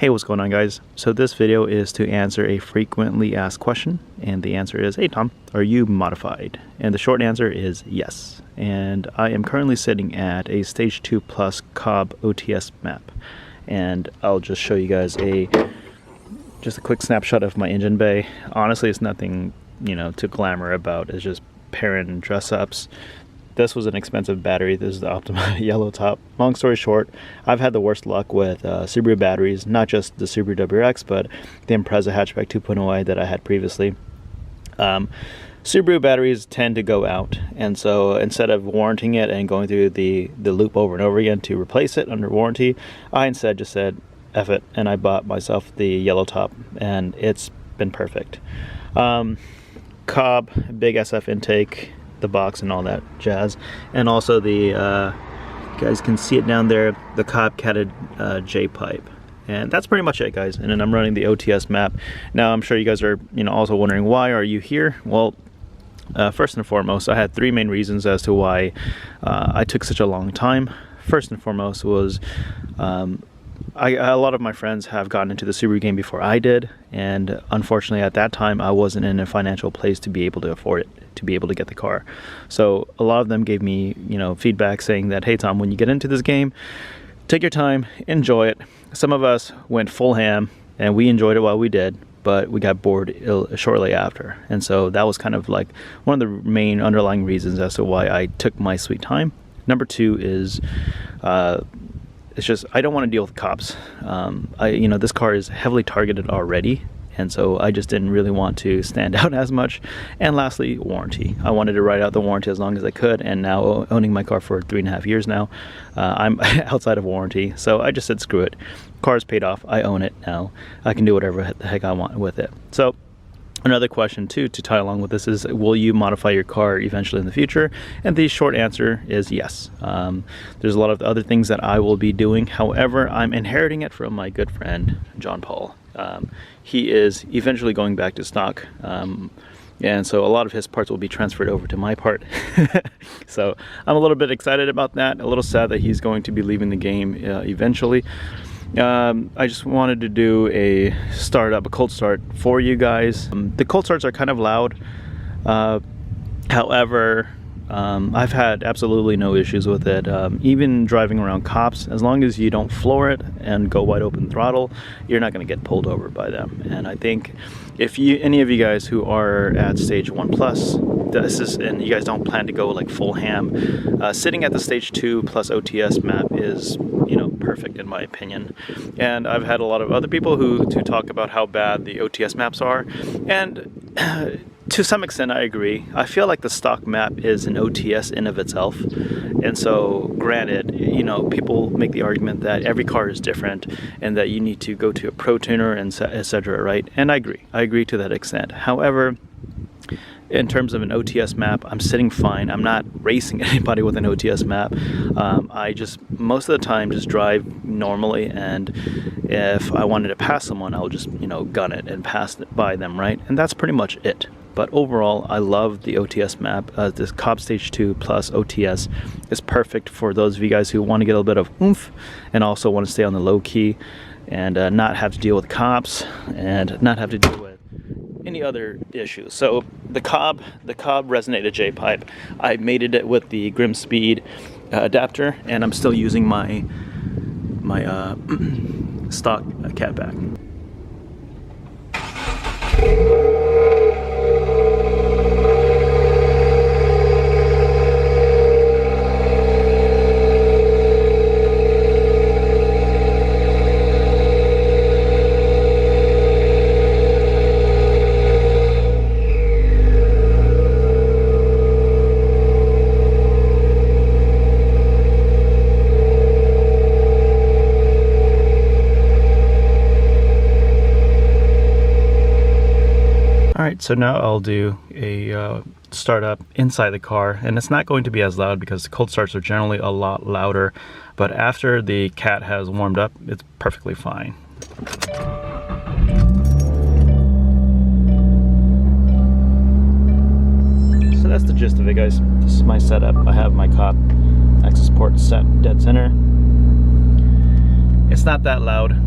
Hey, what's going on, guys? So this video is to answer a frequently asked question, and the answer is, hey Tom, are you modified? And the short answer is yes. And I am currently sitting at a Stage 2 Plus Cobb OTS map, and I'll just show you guys just a quick snapshot of my engine bay. Honestly, it's nothing, to glamour about. It's just parent dress ups. This was an expensive battery. This is the Optima yellow top. Long story short, I've had the worst luck with Subaru batteries, not just the Subaru WRX, but the Impreza hatchback 2.0i that I had previously. Subaru batteries tend to go out, and so instead of warranting it and going through the loop over and over again to replace it under warranty, I instead just said, F it, and I bought myself the yellow top, and it's been perfect. Cobb, big SF intake, the box and all that jazz, and also the you guys can see it down there, the Cobb catted J pipe, and that's pretty much it, guys. And then I'm running the OTS map. Now I'm sure you guys are also wondering, why are you here? Well, first and foremost, I had three main reasons as to why I took such a long time. First and foremost was a lot of my friends have gotten into the Subaru game before I did, and unfortunately at that time I wasn't in a financial place to be able to afford it, to be able to get the car. So a lot of them gave me feedback saying that, hey Tom, when you get into this game, take your time, enjoy it. Some of us went full ham and we enjoyed it while we did, but we got bored shortly after. And so that was kind of like one of the main underlying reasons as to why I took my sweet time. Number two is it's just, I don't want to deal with cops. This car is heavily targeted already, and so I just didn't really want to stand out as much. And lastly, warranty. I wanted to ride out the warranty as long as I could, and now owning my car for 3.5 years now, I'm outside of warranty. So I just said, screw it. Car's paid off. I own it now. I can do whatever the heck I want with it. So another question too, to tie along with this, is will you modify your car eventually in the future? And the short answer is yes. There's a lot of other things that I will be doing. However, I'm inheriting it from my good friend, John Paul. He is eventually going back to stock. And so a lot of his parts will be transferred over to my part. So I'm a little bit excited about that. A little sad that he's going to be leaving the game eventually. I just wanted to do a cold start for you guys. The cold starts are kind of loud. However, I've had absolutely no issues with it. Even driving around cops, as long as you don't floor it and go wide open throttle, you're not going to get pulled over by them. And I think if any of you guys who are at Stage 1 Plus, and you guys don't plan to go like full ham, sitting at the Stage 2 Plus OTS map is perfect in my opinion. And I've had a lot of other people who talk about how bad the OTS maps are, and to some extent I agree. I feel like the stock map is an OTS in of itself, and so granted, people make the argument that every car is different and that you need to go to a pro tuner and etc., right? And I agree to that extent. However, in terms of an OTS map, I'm sitting fine. I'm not racing anybody with an OTS map. I just, most of the time, just drive normally, and if I wanted to pass someone, I'll just, gun it and pass it by them, right? And that's pretty much it. But overall, I love the OTS map. This Cobb Stage 2 Plus OTS is perfect for those of you guys who want to get a little bit of oomph and also want to stay on the low key and not have to deal with cops and not have to deal with any other issues. So the Cobb resonated J pipe, I mated it with the Grim Speed adapter, and I'm still using my stock catback. Alright, so now I'll do a startup inside the car, and it's not going to be as loud because cold starts are generally a lot louder, but after the cat has warmed up, it's perfectly fine. So that's the gist of it, guys. This is my setup. I have my Cobb access port set dead center. It's not that loud.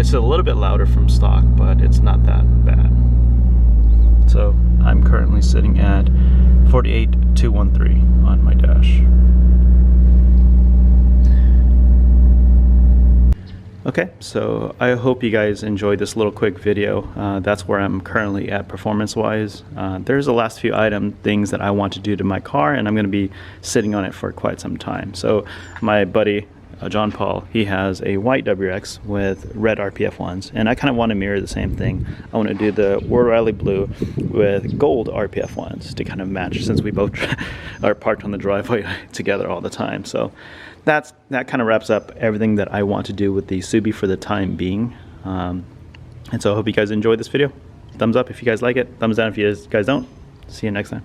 It's a little bit louder from stock, but it's not that bad. So I'm currently sitting at 48,213 on my dash. Okay, so I hope you guys enjoyed this little quick video. That's where I'm currently at performance-wise. There's the last few things that I want to do to my car, and I'm going to be sitting on it for quite some time. So my buddy John Paul, he has a white WRX with red RPF ones, and I kind of want to mirror the same thing. I want to do the World Rally Blue with gold RPF ones to kind of match, since we both are parked on the driveway together all the time. So that kind of wraps up everything that I want to do with the Subi for the time being. And so I hope you guys enjoyed this video. Thumbs up if you guys like it, thumbs down if you guys don't. See you next time.